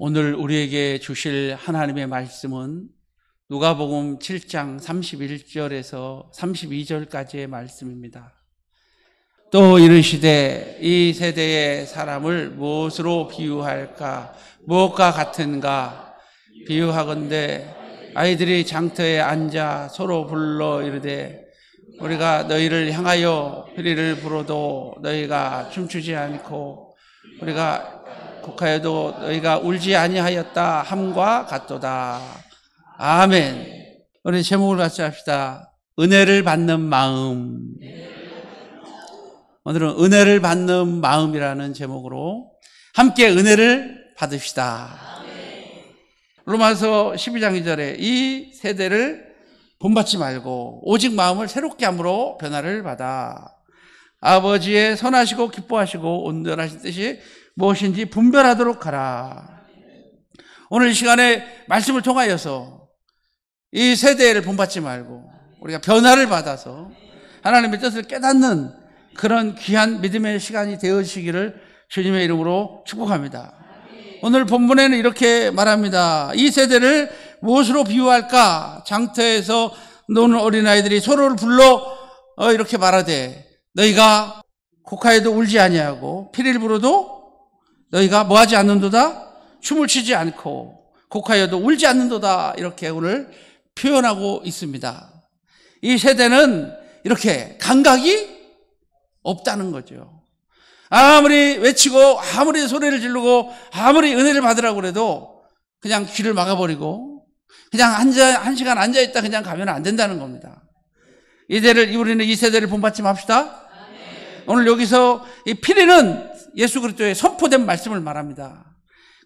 오늘 우리에게 주실 하나님의 말씀은 누가복음 7장 31절에서 32절까지의 말씀입니다. 또 이르시되 이 세대의 사람을 무엇으로 비유할까? 무엇과 같은가? 비유하건대 아이들이 장터에 앉아 서로 불러 이르되 우리가 너희를 향하여 피리를 불어도 너희가 춤추지 않고 우리가 곡하여도 너희가 울지 아니하였다 함과 같도다. 아멘. 우리 제목을 같이 합시다. 은혜를 받는 마음. 오늘은 은혜를 받는 마음이라는 제목으로 함께 은혜를 받읍시다. 로마서 12장 2절에 이 세대를 본받지 말고 오직 마음을 새롭게 함으로 변화를 받아 아버지의 선하시고 기뻐하시고 온전하신 뜻이 무엇인지 분별하도록 하라. 오늘 이 시간에 말씀을 통하여서 이 세대를 본받지 말고 우리가 변화를 받아서 하나님의 뜻을 깨닫는 그런 귀한 믿음의 시간이 되어지기를 주님의 이름으로 축복합니다. 오늘 본문에는 이렇게 말합니다. 이 세대를 무엇으로 비유할까? 장터에서 노는 어린아이들이 서로를 불러 이렇게 말하되 너희가 곡하여도 울지 아니하고 피리를 불어도 너희가 뭐하지 않는도다? 춤을 추지 않고 곡하여도 울지 않는도다. 이렇게 오늘 표현하고 있습니다. 이 세대는 이렇게 감각이 없다는 거죠. 아무리 외치고 아무리 소리를 지르고 아무리 은혜를 받으라고 그래도 그냥 귀를 막아버리고 그냥 한 시간 앉아있다 그냥 가면 안 된다는 겁니다. 우리는 이 세대를 본받지 맙시다. 오늘 여기서 이 피리는 예수 그리스도의 선포된 말씀을 말합니다.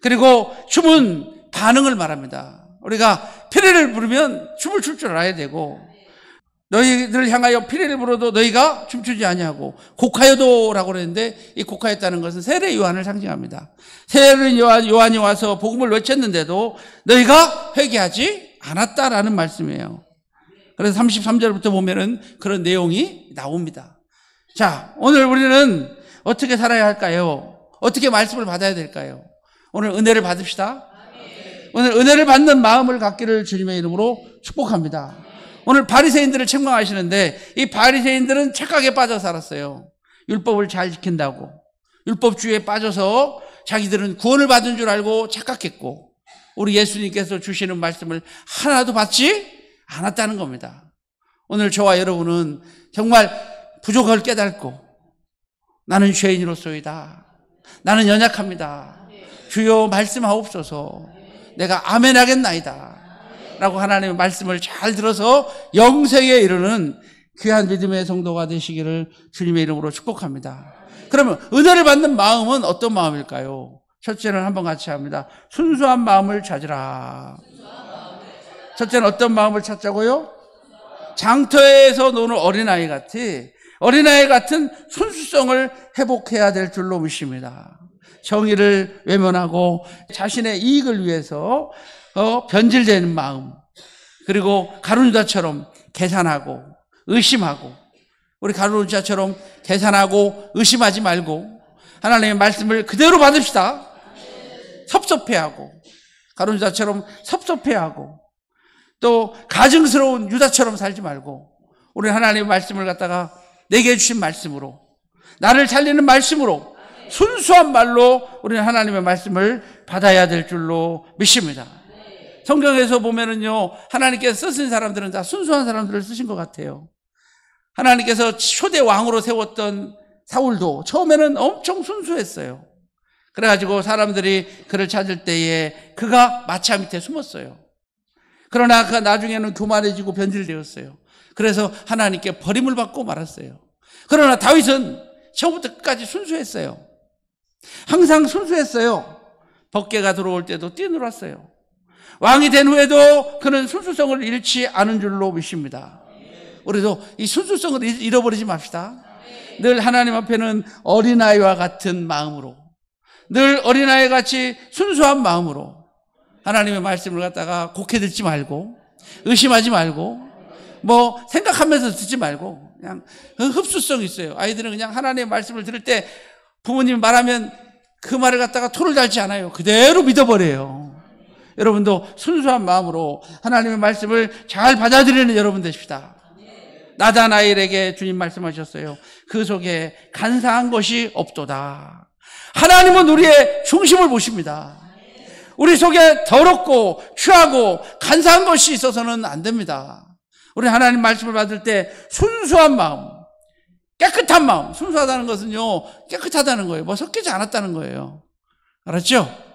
그리고 춤은 반응을 말합니다. 우리가 피리를 부르면 춤을 출 줄 알아야 되고 너희들을 향하여 피리를 불어도 너희가 춤추지 아니하고 곡하여도라고 그랬는데 이 곡하였다는 것은 세례 요한을 상징합니다. 세례 요한이 와서 복음을 외쳤는데도 너희가 회개하지 않았다라는 말씀이에요. 그래서 33절부터 보면은 그런 내용이 나옵니다. 자, 오늘 우리는 어떻게 살아야 할까요? 어떻게 말씀을 받아야 될까요? 오늘 은혜를 받읍시다. 오늘 은혜를 받는 마음을 갖기를 주님의 이름으로 축복합니다. 오늘 바리새인들을 책망하시는데 이 바리새인들은 착각에 빠져 살았어요. 율법을 잘 지킨다고 율법주의에 빠져서 자기들은 구원을 받은 줄 알고 착각했고 우리 예수님께서 주시는 말씀을 하나도 받지 않았다는 겁니다. 오늘 저와 여러분은 정말 부족을 깨닫고 나는 죄인으로소이다. 나는 연약합니다. 주여 말씀하옵소서. 내가 아멘 하겠나이다. 라고 하나님의 말씀을 잘 들어서 영생에 이르는 귀한 믿음의 성도가 되시기를 주님의 이름으로 축복합니다. 그러면 은혜를 받는 마음은 어떤 마음일까요? 첫째는 한번 같이 합니다. 순수한 마음을 찾으라. 첫째는 어떤 마음을 찾자고요? 장터에서 노는 어린아이 같은 순수성을 회복해야 될 줄로 믿습니다. 정의를 외면하고 자신의 이익을 위해서 변질되는 마음, 그리고 가룟유다처럼 계산하고 의심하고 우리 가룟유다처럼 계산하고 의심하지 말고 하나님의 말씀을 그대로 받읍시다. 섭섭해하고 가룟유다처럼 섭섭해하고 또 가증스러운 유다처럼 살지 말고 우리 하나님의 말씀을 갖다가 내게 주신 말씀으로 나를 살리는 말씀으로 순수한 말로 우리는 하나님의 말씀을 받아야 될 줄로 믿습니다. 성경에서 보면은요 하나님께서 쓰신 사람들은 다 순수한 사람들을 쓰신 것 같아요. 하나님께서 초대 왕으로 세웠던 사울도 처음에는 엄청 순수했어요. 그래가지고 사람들이 그를 찾을 때에 그가 마차 밑에 숨었어요. 그러나 그가 나중에는 교만해지고 변질되었어요. 그래서 하나님께 버림을 받고 말았어요. 그러나 다윗은 처음부터 끝까지 순수했어요. 항상 순수했어요. 법궤가 들어올 때도 뛰놀았어요. 왕이 된 후에도 그는 순수성을 잃지 않은 줄로 믿습니다. 우리도 이 순수성을 잃어버리지 맙시다. 늘 하나님 앞에는 어린아이와 같은 마음으로 늘 어린아이 같이 순수한 마음으로 하나님의 말씀을 갖다가 곡해 듣지 말고 의심하지 말고 생각하면서 듣지 말고 그냥 흡수성이 있어요. 아이들은 그냥 하나님의 말씀을 들을 때 부모님이 말하면 그 말을 갖다가 토를 달지 않아요. 그대로 믿어버려요. 여러분도 순수한 마음으로 하나님의 말씀을 잘 받아들이는 여러분 되십시다. 나다나엘에게 주님 말씀하셨어요. 그 속에 간사한 것이 없도다. 하나님은 우리의 중심을 보십니다. 우리 속에 더럽고 추하고 간사한 것이 있어서는 안 됩니다. 우리 하나님 말씀을 받을 때 순수한 마음, 깨끗한 마음, 순수하다는 것은요, 깨끗하다는 거예요. 뭐 섞이지 않았다는 거예요. 알았죠?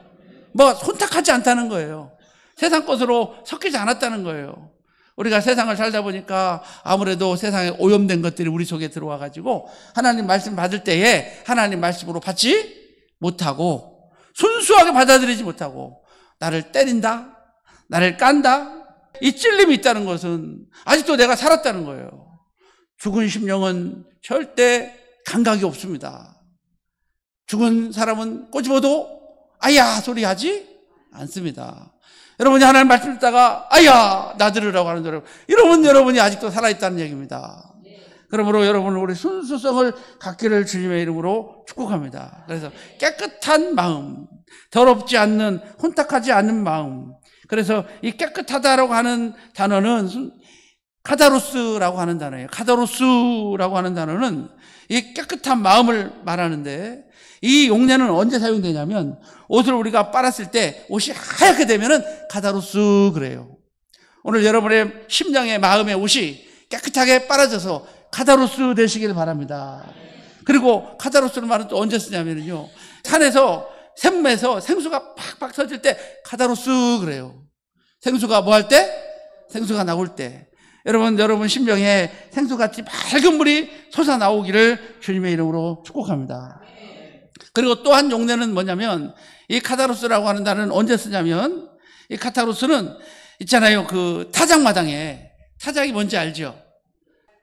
뭐 혼탁하지 않다는 거예요. 세상 것으로 섞이지 않았다는 거예요. 우리가 세상을 살다 보니까 아무래도 세상에 오염된 것들이 우리 속에 들어와 가지고 하나님 말씀 받을 때에 하나님 말씀으로 받지 못하고 순수하게 받아들이지 못하고 나를 때린다, 나를 깐다, 이 찔림이 있다는 것은 아직도 내가 살았다는 거예요. 죽은 심령은 절대 감각이 없습니다. 죽은 사람은 꼬집어도 아야 소리 하지 않습니다. 여러분이 하나님 말씀 듣다가 아야 나들으라고 하는 여러분, 이러면 여러분이 아직도 살아있다는 얘기입니다. 그러므로 여러분 우리 순수성을 갖기를 주님의 이름으로 축복합니다. 그래서 깨끗한 마음, 더럽지 않는, 혼탁하지 않는 마음. 그래서 이 깨끗하다라고 하는 단어는 카다로스라고 하는 단어예요. 카다로스라고 하는 단어는 이 깨끗한 마음을 말하는데, 이 용례는 언제 사용되냐면 옷을 우리가 빨았을 때 옷이 하얗게 되면은 카다로스 그래요. 오늘 여러분의 심령의 마음의 옷이 깨끗하게 빨아져서 카다로스 되시길 바랍니다. 그리고 카다로스는 말은 또 언제 쓰냐면요, 산에서 샘에서 생수가 팍팍 터질 때 카다로스 그래요. 생수가 뭐 할 때? 생수가 나올 때. 여러분 심령에 생수같이 맑은 물이 솟아나오기를 주님의 이름으로 축복합니다. 그리고 또 한 용례는 뭐냐면, 이 카다로스라고 하는 단어는 언제 쓰냐면, 이 카다로스는 있잖아요, 그 타작마당에, 타작이 뭔지 알죠?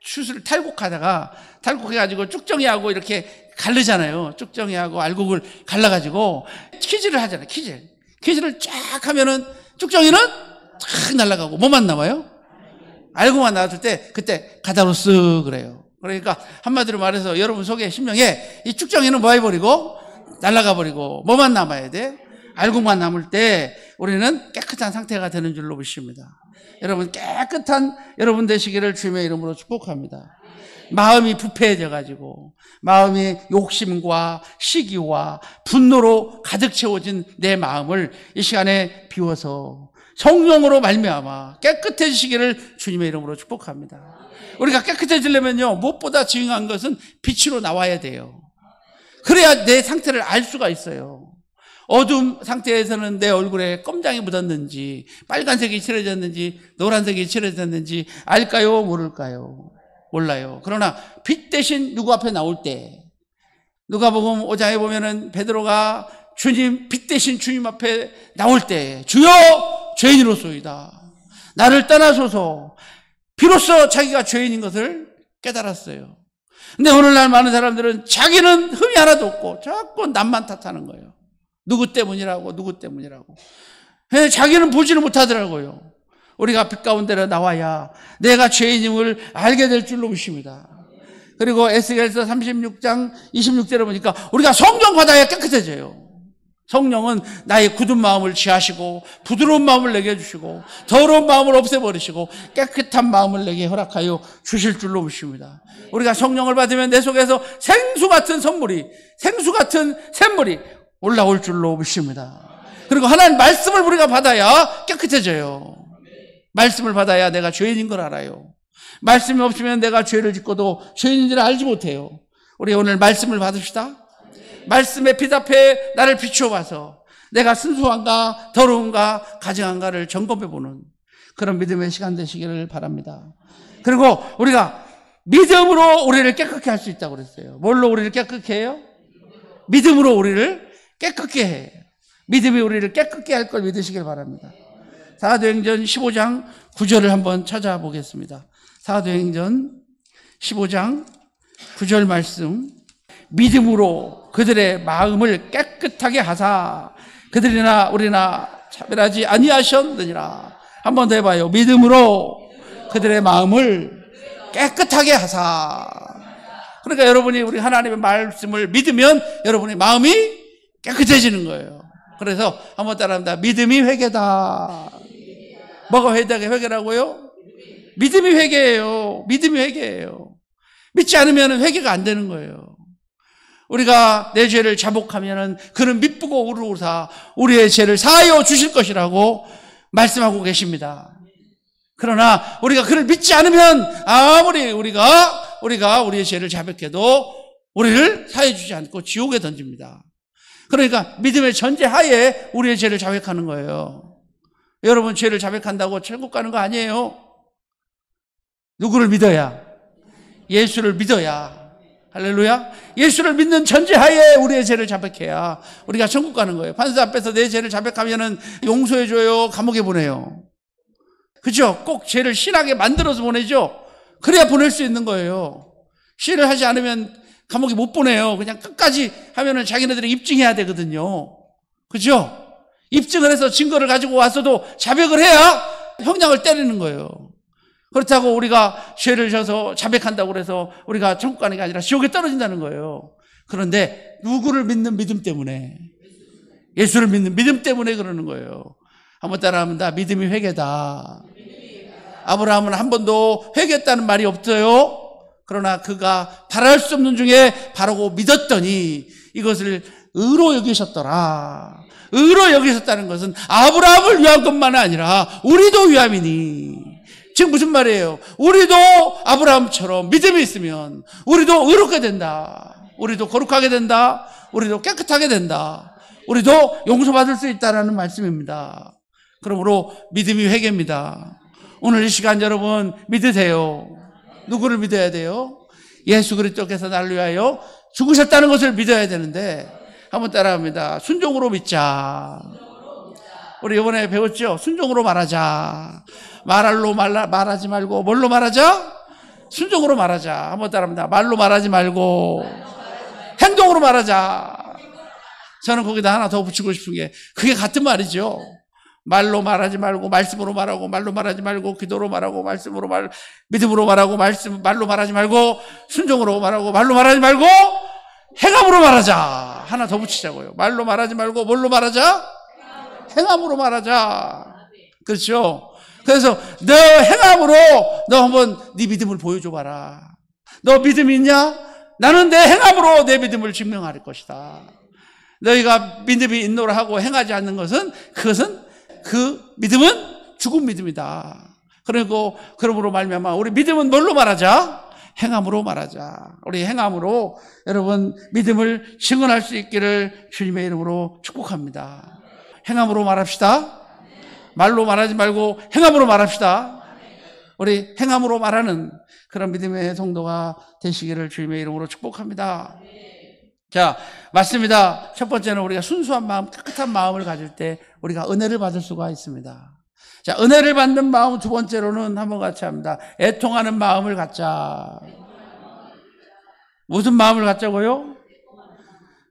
슛을 탈곡해가지고 쭉정이하고 이렇게 갈르잖아요. 쭉정이하고 알곡을 갈라가지고 키즈를 하잖아요. 키즈를 쫙 하면은 쭉정이는 쫙 날아가고 뭐만 남아요? 알곡만 나왔을 때 그때 카다로스 그래요. 그러니까 한마디로 말해서 여러분 속에 심령에 이 쭉정이는 뭐 해버리고 날아가 버리고 뭐만 남아야 돼? 알곡만 남을 때 우리는 깨끗한 상태가 되는 줄로 믿습니다. 여러분 깨끗한 여러분 되시기를 주님의 이름으로 축복합니다. 마음이 부패해져 가지고 마음이 욕심과 시기와 분노로 가득 채워진 내 마음을 이 시간에 비워서 성령으로 말미암아 깨끗해지시기를 주님의 이름으로 축복합니다. 우리가 깨끗해지려면요, 무엇보다 중요한 것은 빛으로 나와야 돼요. 그래야 내 상태를 알 수가 있어요. 어두운 상태에서는 내 얼굴에 껌장이 묻었는지, 빨간색이 칠해졌는지, 노란색이 칠해졌는지 알까요? 모를까요? 몰라요. 그러나 빛 대신 누구 앞에 나올 때, 누가복음 5장에 보면은 베드로가 주님, 빛 대신 주님 앞에 나올 때, 주여 죄인으로소이다, 나를 떠나소서. 비로소 자기가 죄인인 것을 깨달았어요. 근데 오늘날 많은 사람들은 자기는 흠이 하나도 없고 자꾸 남만 탓하는 거예요. 누구 때문이라고. 자기는 보지를 못하더라고요. 우리가 빛 가운데로 나와야 내가 죄인임을 알게 될 줄로 믿습니다. 그리고 에스겔서 36장 26절에 보니까 우리가 성령 받아야 깨끗해져요. 성령은 나의 굳은 마음을 취하시고 부드러운 마음을 내게 해주시고 더러운 마음을 없애버리시고 깨끗한 마음을 내게 허락하여 주실 줄로 믿습니다. 우리가 성령을 받으면 내 속에서 생수 같은 샘물이 올라올 줄로 믿습니다. 그리고 하나님 말씀을 우리가 받아야 깨끗해져요. 말씀을 받아야 내가 죄인인 걸 알아요. 말씀이 없으면 내가 죄를 짓고도 죄인인지를 알지 못해요. 우리 오늘 말씀을 받읍시다. 말씀의 빛 앞에 나를 비추어 봐서 내가 순수한가 더러운가 가증한가를 점검해보는 그런 믿음의 시간 되시기를 바랍니다. 그리고 우리가 믿음으로 우리를 깨끗게 할 수 있다고 그랬어요. 뭘로 우리를 깨끗게 해요? 믿음으로 우리를 깨끗게 해요. 믿음이 우리를 깨끗게 할 걸 믿으시길 바랍니다. 사도행전 15장 9절을 한번 찾아보겠습니다. 사도행전 15장 9절 말씀. 믿음으로 그들의 마음을 깨끗하게 하사 그들이나 우리나 차별하지 아니하셨느니라. 한 번 더 해봐요. 믿음으로 그들의 마음을 깨끗하게 하사. 그러니까 여러분이 우리 하나님의 말씀을 믿으면 여러분의 마음이 깨끗해지는 거예요. 그래서 한번 따라합니다. 믿음이 회개다. 뭐가 회개라고요? 믿음이 회개예요. 믿음이 회개예요. 믿지 않으면 회개가 안 되는 거예요. 우리가 내 죄를 자복하면은 그는 미쁘고 우르르사 우리의 죄를 사하여 주실 것이라고 말씀하고 계십니다. 그러나 우리가 그를 믿지 않으면 아무리 우리가 우리의 죄를 자백해도 우리를 사하여 주지 않고 지옥에 던집니다. 그러니까 믿음의 전제하에 우리의 죄를 자백하는 거예요. 여러분, 죄를 자백한다고 천국 가는 거 아니에요. 누구를 믿어야? 예수를 믿어야. 할렐루야. 예수를 믿는 전제하에 우리의 죄를 자백해야 우리가 천국 가는 거예요. 판사 앞에서 내 죄를 자백하면은 용서해줘요, 감옥에 보내요. 그죠? 꼭 죄를 신하게 만들어서 보내죠. 그래야 보낼 수 있는 거예요. 시를 하지 않으면 감옥에 못 보내요. 그냥 끝까지 하면은 자기네들이 입증해야 되거든요. 그죠? 입증을 해서 증거를 가지고 와서도 자백을 해야 형량을 때리는 거예요. 그렇다고 우리가 죄를 져서 자백한다고 해서 우리가 천국 가는 게 아니라 지옥에 떨어진다는 거예요. 그런데 누구를 믿는 믿음 때문에, 예수를 믿는 믿음 때문에 그러는 거예요. 한번 따라합니다. 믿음이 회개다. 아브라함은 한 번도 회개했다는 말이 없어요. 그러나 그가 바랄 수 없는 중에 바라고 믿었더니 이것을 의로 여기셨더라. 의로 여기셨다는 것은 아브라함을 위한 것만 아니라 우리도 위함이니. 지금 무슨 말이에요? 우리도 아브라함처럼 믿음이 있으면 우리도 의롭게 된다. 우리도 거룩하게 된다. 우리도 깨끗하게 된다. 우리도 용서받을 수 있다는 말씀입니다. 그러므로 믿음이 회개입니다. 오늘 이 시간 여러분 믿으세요. 누구를 믿어야 돼요? 예수 그리스도께서 나를 위하여 죽으셨다는 것을 믿어야 되는데, 한번 따라합니다. 순종으로 믿자. 우리 이번에 배웠죠? 순종으로 말하자. 말로 말하지 말고 뭘로 말하자? 순종으로 말하자. 한번 따라합니다. 말로 말하지 말고 행동으로 말하자. 저는 거기다 하나 더 붙이고 싶은 게, 그게 같은 말이죠. 말로 말하지 말고 말씀으로 말하고, 말로 말하지 말고 기도로 말하고, 말씀으로 믿음으로 말하고, 말로 말하지 말고 순종으로 말하고, 말로 말하지 말고 행함으로 말하자. 하나 더 붙이자고요. 말로 말하지 말고 뭘로 말하자? 행함으로 말하자. 그렇죠? 그래서 너 행함으로 너 한번 네 믿음을 보여줘 봐라. 너 믿음이 있냐? 나는 내 행함으로 내 믿음을 증명할 것이다. 너희가 믿음이 있노라 하고 행하지 않는 것은, 그것은 그 믿음은 죽은 믿음이다. 그리고 그러므로 말미암아 우리 믿음은 뭘로 말하자? 행함으로 말하자. 우리 행함으로 여러분 믿음을 증언할 수 있기를 주님의 이름으로 축복합니다. 행함으로 말합시다. 말로 말하지 말고 행함으로 말합시다. 우리 행함으로 말하는 그런 믿음의 성도가 되시기를 주님의 이름으로 축복합니다. 자, 맞습니다. 첫 번째는 우리가 순수한 마음, 깨끗한 마음을 가질 때 우리가 은혜를 받을 수가 있습니다. 자, 은혜를 받는 마음 두 번째로는 한번 같이 합니다. 애통하는 마음을 갖자. 무슨 마음을 갖자고요?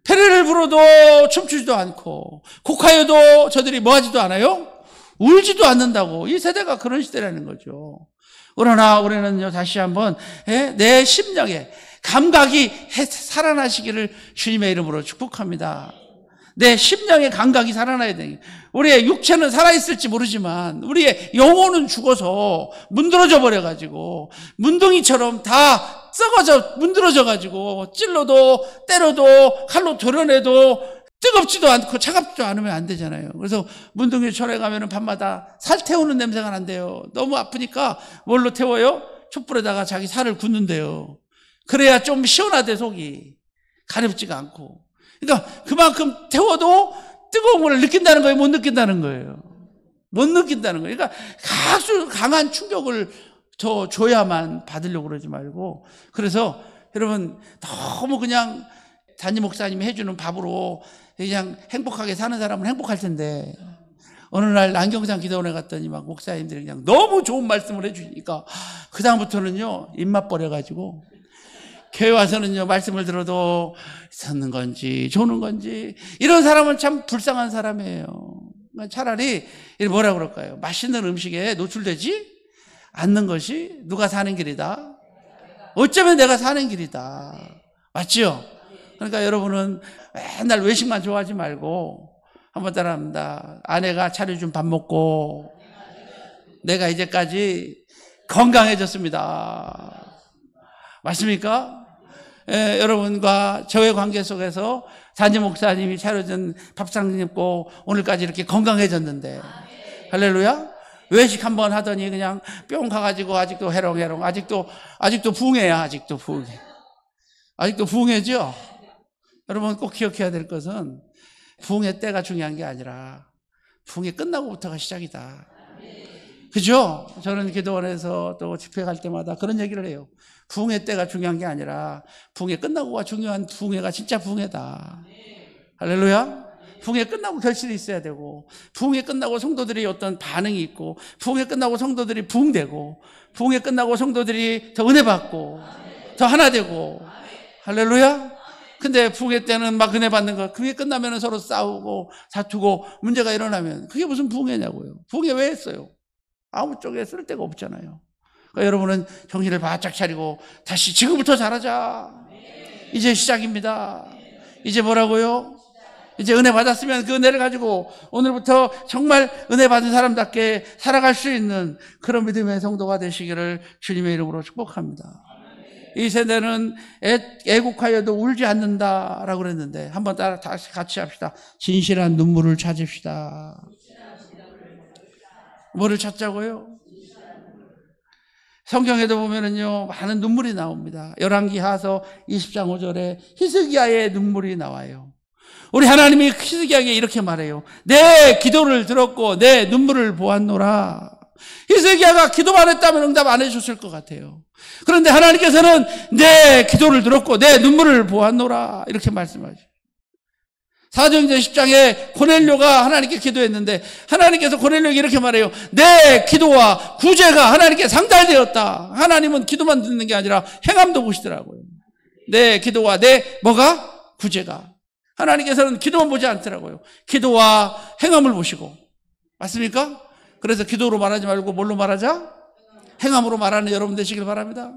페레를 불어도 춤추지도 않고 곡하여도 저들이 뭐하지도 않아요? 울지도 않는다고. 이 세대가 그런 시대라는 거죠. 그러나 우리는요, 다시 한번 내 심령에 감각이 살아나시기를 주님의 이름으로 축복합니다. 내 심령의 감각이 살아나야 되니, 우리의 육체는 살아있을지 모르지만 우리의 영혼은 죽어서 문드러져 버려가지고 문둥이처럼 다 썩어져 문드러져 가지고 찔러도 때려도 칼로 도려내도 뜨겁지도 않고 차갑지도 않으면 안 되잖아요. 그래서 문둥이촌에 가면은 밤마다 살 태우는 냄새가 난대요. 너무 아프니까 뭘로 태워요? 촛불에다가 자기 살을 굽는데요. 그래야 좀 시원하대, 속이. 가렵지가 않고. 그러니까 그만큼 태워도 뜨거운 걸 느낀다는 거예요? 못 느낀다는 거예요? 못 느낀다는 거예요. 그러니까 아주 강한 충격을 더 줘야만 받으려고 그러지 말고. 그래서 여러분, 너무 그냥 담임 목사님이 해주는 밥으로 그냥 행복하게 사는 사람은 행복할 텐데, 어느 날 안경산 기도원에 갔더니 막 목사님들이 그냥 너무 좋은 말씀을 해주시니까 그다음부터는요, 입맛 버려가지고 교회 와서는요, 말씀을 들어도 섰는 건지 조는 건지, 이런 사람은 참 불쌍한 사람이에요. 차라리 뭐라 그럴까요? 맛있는 음식에 노출되지 않는 것이 누가 사는 길이다? 어쩌면 내가 사는 길이다. 맞죠? 그러니까 여러분은 맨날 외식만 좋아하지 말고 한번 따라합니다. 아내가 차려준 밥 먹고 내가 이제까지 건강해졌습니다. 맞습니까? 예, 여러분과 저의 관계 속에서 단지 목사님이 차려준 밥상 먹고 오늘까지 이렇게 건강해졌는데, 할렐루야. 외식 한번 하더니 그냥 뿅 가가지고 아직도 해롱해롱, 아직도 붕해야. 아직도 붕해죠. 여러분 꼭 기억해야 될 것은 붕해 때가 중요한 게 아니라 붕해 끝나고부터가 시작이다. 그죠? 저는 기도원에서 또 집회 갈 때마다 그런 얘기를 해요. 붕해 때가 중요한 게 아니라 붕해 끝나고가 중요한, 붕해가 진짜 붕해다. 할렐루야. 붕해 끝나고 결실이 있어야 되고, 붕해 끝나고 성도들이 어떤 반응이 있고, 붕해 끝나고 성도들이 부흥되고, 붕해 끝나고 성도들이 더 은혜 받고 더 하나 되고. 할렐루야. 근데 붕해 때는 막 은혜 받는 거, 그게 끝나면 서로 싸우고 다투고 문제가 일어나면 그게 무슨 붕해냐고요. 붕해 왜 했어요? 아무 쪽에 쓸 데가 없잖아요. 그러니까 여러분은 정신을 바짝 차리고 다시 지금부터 잘하자. 이제 시작입니다. 이제 뭐라고요? 이제 은혜 받았으면 그 은혜를 가지고 오늘부터 정말 은혜 받은 사람답게 살아갈 수 있는 그런 믿음의 성도가 되시기를 주님의 이름으로 축복합니다. 이 세대는 애국하여도 울지 않는다라고 그랬는데, 한번 다시 같이 합시다. 진실한 눈물을 찾읍시다. 뭐를 찾자고요? 성경에도 보면은요, 많은 눈물이 나옵니다. 열왕기하서 20장 5절에 히스기야의 눈물이 나와요. 우리 하나님이 히스기야에게 이렇게 말해요. 내 기도를 들었고 내 눈물을 보았노라. 히스기야가 기도만 했다면 응답 안 해줬을 것 같아요. 그런데 하나님께서는 내 기도를 들었고 내 눈물을 보았노라 이렇게 말씀하죠. 사도행전 10장에 고넬료가 하나님께 기도했는데 하나님께서 고넬료에게 이렇게 말해요. 내 기도와 구제가 하나님께 상달되었다. 하나님은 기도만 듣는 게 아니라 행함도 보시더라고요. 내 기도와 내 뭐가? 구제가. 하나님께서는 기도만 보지 않더라고요. 기도와 행함을 보시고. 맞습니까? 그래서 기도로 말하지 말고 뭘로 말하자? 행함으로 말하는 여러분 되시길 바랍니다.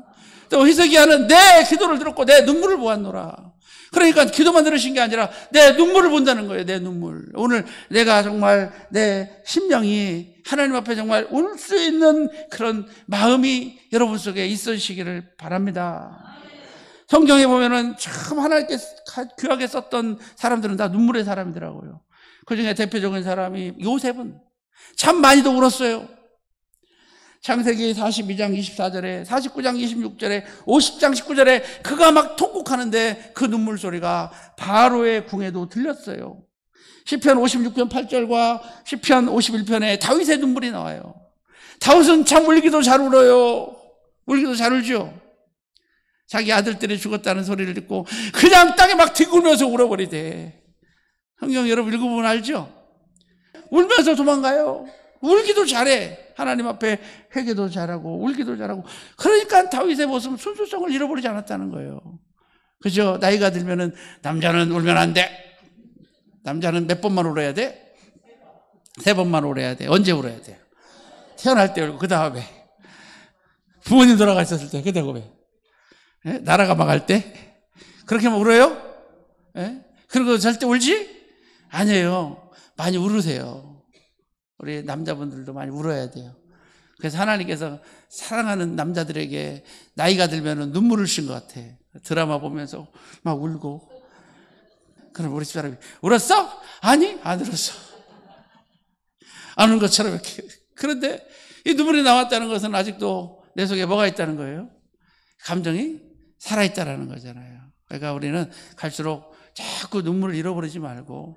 또 히스기야는 내 기도를 들었고 내 눈물을 보았노라. 그러니까 기도만 들으신 게 아니라 내 눈물을 본다는 거예요. 내 눈물. 오늘 내가 정말 내 심령이 하나님 앞에 정말 울 수 있는 그런 마음이 여러분 속에 있으시기를 바랍니다. 성경에 보면은 참 하나님께 귀하게 썼던 사람들은 다 눈물의 사람이더라고요. 그 중에 대표적인 사람이 요셉은 참 많이도 울었어요. 창세기 42장 24절에, 49장 26절에, 50장 19절에 그가 막 통곡하는데 그 눈물 소리가 바로의 궁에도 들렸어요. 시편 56편 8절과 시편 51편에 다윗의 눈물이 나와요. 다윗은 참 울기도 잘 울어요. 울기도 잘 울죠. 자기 아들들이 죽었다는 소리를 듣고 그냥 땅에 막 뒹굴면서 울어버리대. 성경 여러분 읽어보면 알죠? 울면서 도망가요. 울기도 잘해. 하나님 앞에 회개도 잘하고 울기도 잘하고. 그러니까 다윗의 모습은 순수성을 잃어버리지 않았다는 거예요. 그죠? 나이가 들면은 남자는 울면 안 돼. 남자는 몇 번만 울어야 돼? 3번만 울어야 돼. 언제 울어야 돼? 태어날 때 울고 그 다음에 부모님 돌아가 있었을 때 그 다음에 나라가 망할 때 그렇게만 울어요? 그리고 절대 울지? 아니에요. 많이 울으세요. 우리 남자분들도 많이 울어야 돼요. 그래서 하나님께서 사랑하는 남자들에게 나이가 들면 눈물을 신 것 같아. 드라마 보면서 막 울고. 그럼 우리 집사람이 울었어? 아니, 안 울었어. 안 운 것처럼 이렇게. 그런데 이 눈물이 나왔다는 것은 아직도 내 속에 뭐가 있다는 거예요? 감정이 살아있다라는 거잖아요. 그러니까 우리는 갈수록 자꾸 눈물을 잃어버리지 말고,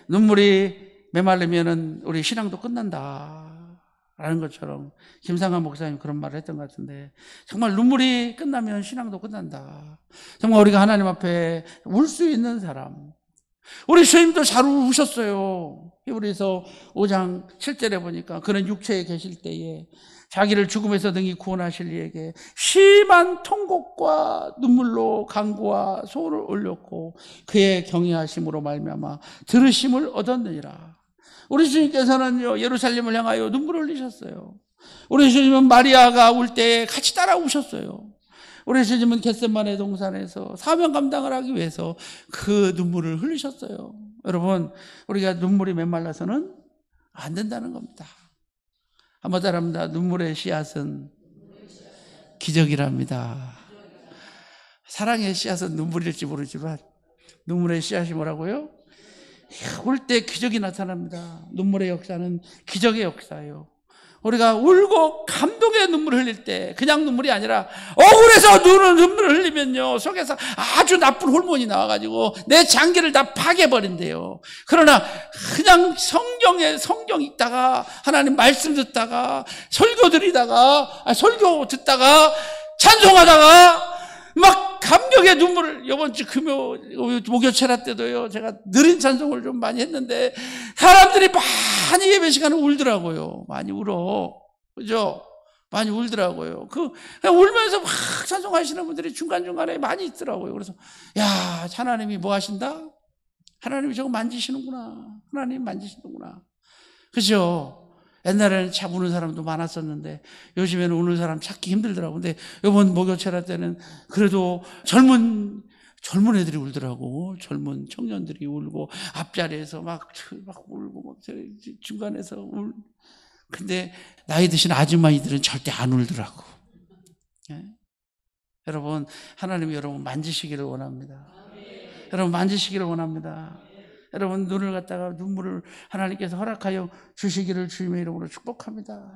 눈물이 메말리면은 우리 신앙도 끝난다라는 것처럼 김상환 목사님 그런 말을 했던 것 같은데, 정말 눈물이 끝나면 신앙도 끝난다. 정말 우리가 하나님 앞에 울 수 있는 사람. 우리 주님도 잘 우셨어요. 히브리서 5장 7절에 보니까 그는 육체에 계실 때에 자기를 죽음에서 능히 구원하실 이에게 심한 통곡과 눈물로 간구와 소원을 올렸고 그의 경외하심으로 말미암아 들으심을 얻었느니라. 우리 주님께서는요, 예루살렘을 향하여 눈물을 흘리셨어요. 우리 주님은 마리아가 울 때 같이 따라 우셨어요. 우리 주님은 겟세마네 동산에서 사명 감당을 하기 위해서 그 눈물을 흘리셨어요. 여러분, 우리가 눈물이 메말라서는 안 된다는 겁니다. 한번 따라합니다. 눈물의 씨앗은 기적이랍니다. 사랑의 씨앗은 눈물일지 모르지만 눈물의 씨앗이 뭐라고요? 울 때 기적이 나타납니다. 눈물의 역사는 기적의 역사예요. 우리가 울고 감동의 눈물을 흘릴 때 그냥 눈물이 아니라 억울해서 눈물을 흘리면요 속에서 아주 나쁜 호르몬이 나와가지고 내 장기를 다 파괴해버린대요. 그러나 그냥 성경 읽다가 하나님 말씀 듣다가 설교 설교 듣다가 찬송하다가 막 감격의 눈물을 이번 주 목요 철야 때도요 제가 느린 찬송을 좀 많이 했는데 사람들이 많이 예배 시간에 울더라고요. 많이 울어, 그죠? 많이 울더라고요. 그냥 울면서 막 찬송하시는 분들이 중간중간에 많이 있더라고요. 그래서 야, 하나님이 뭐 하신다? 하나님이 저거 만지시는구나. 하나님 만지시는구나. 그죠? 옛날에는 참 우는 사람도 많았었는데 요즘에는 우는 사람 찾기 힘들더라고요. 근데 이번 목요철야 때는 그래도 젊은 애들이 울더라고. 젊은 청년들이 울고 앞자리에서 막 울고 막 중간에서 근데 나이 드신 아줌마이들은 절대 안 울더라고. 예? 여러분, 하나님이 여러분 만지시기를 원합니다. 여러분 만지시기를 원합니다. 여러분 눈을 갖다가 눈물을 하나님께서 허락하여 주시기를 주님의 이름으로 축복합니다.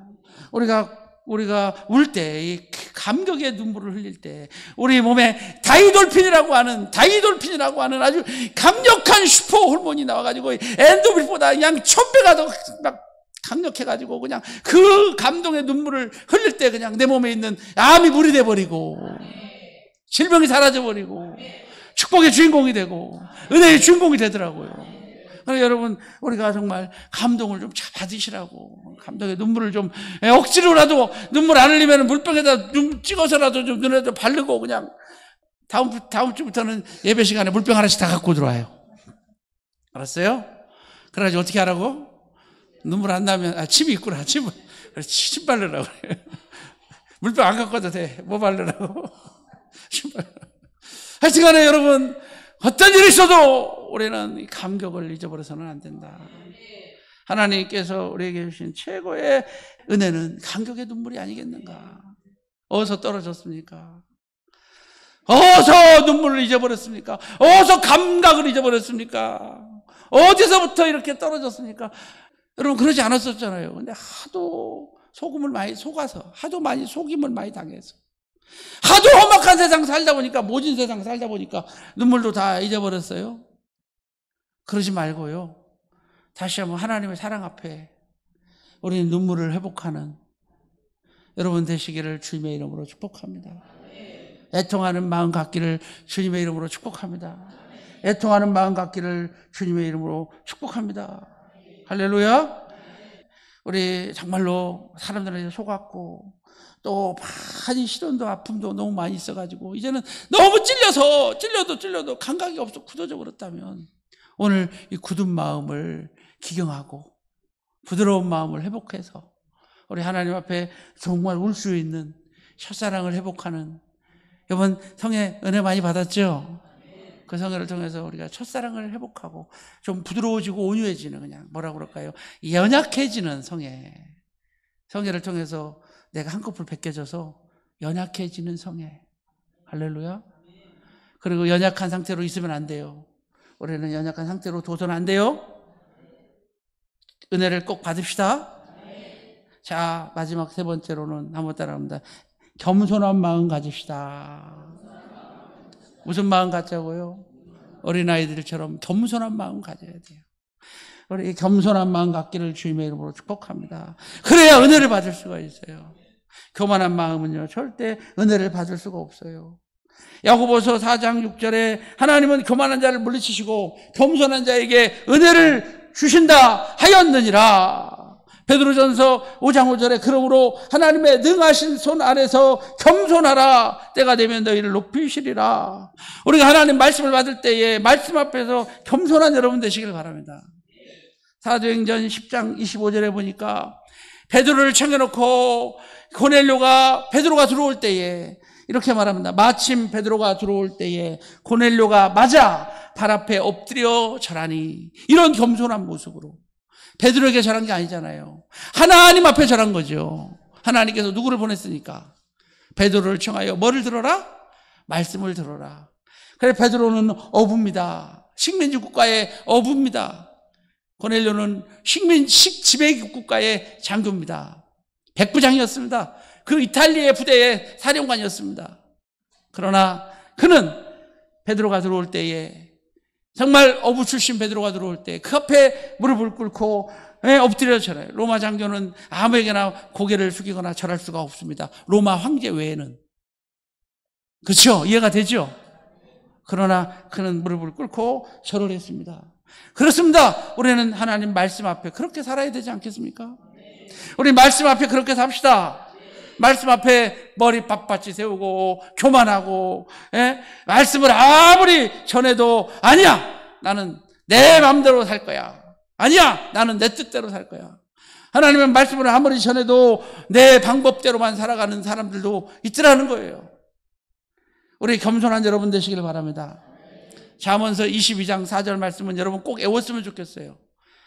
우리가 울 때, 이 감격의 눈물을 흘릴 때, 우리 몸에 다이돌핀이라고 하는 아주 강력한 슈퍼 호르몬이 나와가지고 엔도핀보다 그냥 1000배가 더 막 강력해가지고 그냥 그 감동의 눈물을 흘릴 때 그냥 내 몸에 있는 암이 물이 돼버리고 질병이 사라져버리고 축복의 주인공이 되고 은혜의 주인공이 되더라고요. 그래서 여러분, 우리가 정말 감동을 좀 받으시라고, 감동의 눈물을 좀 억지로라도 눈물 안 흘리면 물병에다 좀 찍어서라도 좀 눈에다 바르고 그냥 다음 주부터는 예배 시간에 물병 하나씩 다 갖고 들어와요. 알았어요? 그래가지고 어떻게 하라고? 눈물 안 나면 침이 있구나. 침 바르라고 그래요. 물병 안 갖고 와도 돼. 뭐 바르라고? 침 바르라고. 하여튼간에 여러분, 어떤 일이 있어도 우리는 감격을 잊어버려서는 안 된다. 하나님께서 우리에게 주신 최고의 은혜는 감격의 눈물이 아니겠는가? 어디서 떨어졌습니까? 어디서 눈물을 잊어버렸습니까? 어디서 감각을 잊어버렸습니까? 어디서부터 이렇게 떨어졌습니까? 여러분, 그러지 않았었잖아요. 근데 하도 속음을 많이 속아서, 하도 많이 속임을 많이 당해서, 하도 험악한 세상 살다 보니까, 모진 세상 살다 보니까 눈물도 다 잊어버렸어요. 그러지 말고요, 다시 한번 하나님의 사랑 앞에 우리는 눈물을 회복하는 여러분 되시기를 주님의 이름으로 축복합니다. 애통하는 마음 갖기를 주님의 이름으로 축복합니다. 애통하는 마음 갖기를 주님의 이름으로 축복합니다. 할렐루야. 우리 정말로 사람들한테 속았고 또 많이 시련도 아픔도 너무 많이 있어가지고 이제는 너무 찔려도 감각이 없어 굳어져 버렸다면 오늘 이 굳은 마음을 기경하고 부드러운 마음을 회복해서 우리 하나님 앞에 정말 울 수 있는 첫사랑을 회복하는, 이번 성에 은혜 많이 받았죠? 그 성회를 통해서 우리가 첫사랑을 회복하고 좀 부드러워지고 온유해지는, 그냥 뭐라고 그럴까요? 연약해지는 성회를 통해서 내가 한꺼풀 벗겨져서 연약해지는 성회. 할렐루야. 그리고 연약한 상태로 있으면 안 돼요. 우리는 연약한 상태로 둬서는 안 돼요. 은혜를 꼭 받읍시다. 자, 마지막 세 번째로는 한번 따라합니다. 겸손한 마음 가집시다. 무슨 마음 갖자고요? 어린아이들처럼 겸손한 마음 가져야 돼요. 우리 겸손한 마음 갖기를 주님의 이름으로 축복합니다. 그래야 은혜를 받을 수가 있어요. 교만한 마음은요, 절대 은혜를 받을 수가 없어요. 야고보서 4장 6절에 하나님은 교만한 자를 물리치시고 겸손한 자에게 은혜를 주신다 하였느니라. 베드로전서 5장 5절에 그러므로 하나님의 능하신 손 아래서 겸손하라. 때가 되면 너희를 높이시리라. 우리가 하나님 말씀을 받을 때에 말씀 앞에서 겸손한 여러분 되시길 바랍니다. 사도행전 10장 25절에 보니까 베드로를 챙겨놓고 베드로가 들어올 때에 이렇게 말합니다. 마침 베드로가 들어올 때에 고넬료가 맞아 발 앞에 엎드려 절하니. 이런 겸손한 모습으로. 베드로에게 절한 게 아니잖아요. 하나님 앞에 절한 거죠. 하나님께서 누구를 보냈으니까. 베드로를 청하여 뭐를 들어라? 말씀을 들어라. 그래 베드로는 어부입니다. 식민지 국가의 어부입니다. 고넬료는 지배국 국가의 장교입니다. 백부장이었습니다. 그 이탈리아 부대의 사령관이었습니다. 그러나 그는 베드로가 들어올 때에 정말 어부 출신 베드로가 들어올 때 그 앞에 무릎을 꿇고 엎드려 절해요. 로마 장교는 아무에게나 고개를 숙이거나 절할 수가 없습니다. 로마 황제 외에는. 그렇죠? 이해가 되죠? 그러나 그는 무릎을 꿇고 절을 했습니다. 그렇습니다. 우리는 하나님 말씀 앞에 그렇게 살아야 되지 않겠습니까? 우리 말씀 앞에 그렇게 삽시다. 말씀 앞에 머리 빳빳이 세우고 교만하고 말씀을 아무리 전해도 아니야 나는 내 마음대로 살 거야. 아니야 나는 내 뜻대로 살 거야. 하나님의 말씀을 아무리 전해도 내 방법대로만 살아가는 사람들도 있더라는 거예요. 우리 겸손한 여러분 되시길 바랍니다. 잠언서 22장 4절 말씀은 여러분 꼭 외웠으면 좋겠어요.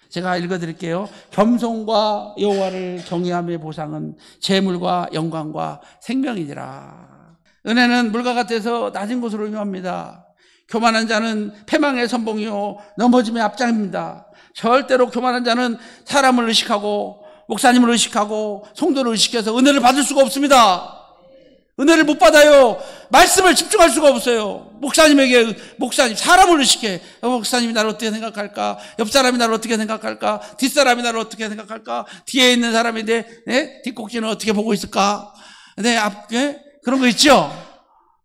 제가 읽어드릴게요. 겸손과 여호와를 경외함의 보상은 재물과 영광과 생명이니라. 은혜는 물과 같아서 낮은 곳으로 임합니다. 교만한 자는 패망의 선봉이요 넘어짐의 앞장입니다. 절대로 교만한 자는 사람을 의식하고 목사님을 의식하고 성도를 의식해서 은혜를 받을 수가 없습니다. 은혜를 못 받아요. 말씀을 집중할 수가 없어요. 목사님, 사람을 의식해. 목사님이 나를 어떻게 생각할까? 옆 사람이 나를 어떻게 생각할까? 뒷사람이 나를 어떻게 생각할까? 뒤에 있는 사람이 내 뒷꼭지는 어떻게 보고 있을까? 그런 거 있죠?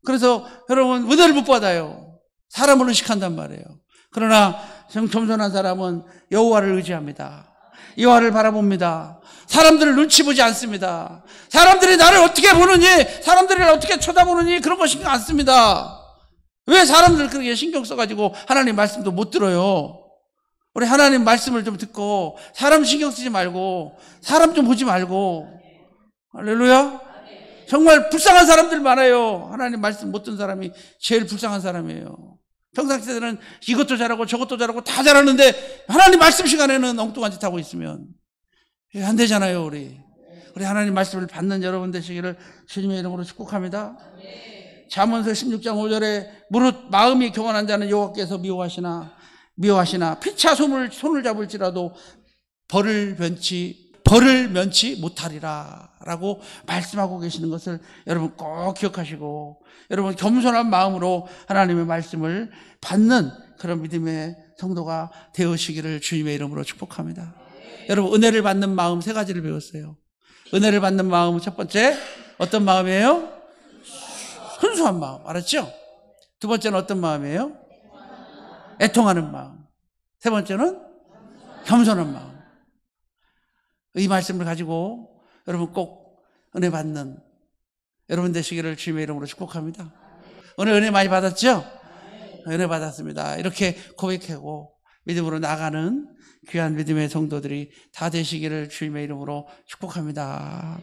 그래서 여러분, 은혜를 못 받아요. 사람을 의식한단 말이에요. 그러나 겸손한 사람은 여호와를 의지합니다. 여호와를 바라봅니다. 사람들을 눈치 보지 않습니다. 사람들이 나를 어떻게 보느니, 사람들이 나를 어떻게 쳐다보느니 그런 거 신경 안 씁니다. 왜 사람들 그렇게 신경 써가지고 하나님 말씀도 못 들어요? 우리 하나님 말씀을 좀 듣고 사람 신경 쓰지 말고 사람 좀 보지 말고. 할렐루야. 정말 불쌍한 사람들 많아요. 하나님 말씀 못 듣는 사람이 제일 불쌍한 사람이에요. 평상시에는 이것도 잘하고 저것도 잘하고 다 잘하는데 하나님 말씀 시간에는 엉뚱한 짓 하고 있으면 안 되잖아요. 우리 하나님 말씀을 받는 여러분 되시기를 주님의 이름으로 축복합니다. 잠언서 16장 5절에 무릇 마음이 교만한 자는 여호와께서 미워하시나 피차 손을 잡을지라도 벌을 면치 못하리라 라고 말씀하고 계시는 것을 여러분 꼭 기억하시고 여러분 겸손한 마음으로 하나님의 말씀을 받는 그런 믿음의 성도가 되으시기를 주님의 이름으로 축복합니다. 여러분 은혜를 받는 마음 세 가지를 배웠어요. 은혜를 받는 마음은 첫 번째 어떤 마음이에요? 순수한 마음. 알았죠? 두 번째는 어떤 마음이에요? 애통하는 마음. 세 번째는 겸손한 마음. 이 말씀을 가지고 여러분 꼭 은혜 받는 여러분 되시기를 주님의 이름으로 축복합니다. 오늘 은혜 많이 받았죠? 은혜 받았습니다. 이렇게 고백하고 믿음으로 나가는 귀한 믿음의 성도들이 다 되시기를 주님의 이름으로 축복합니다.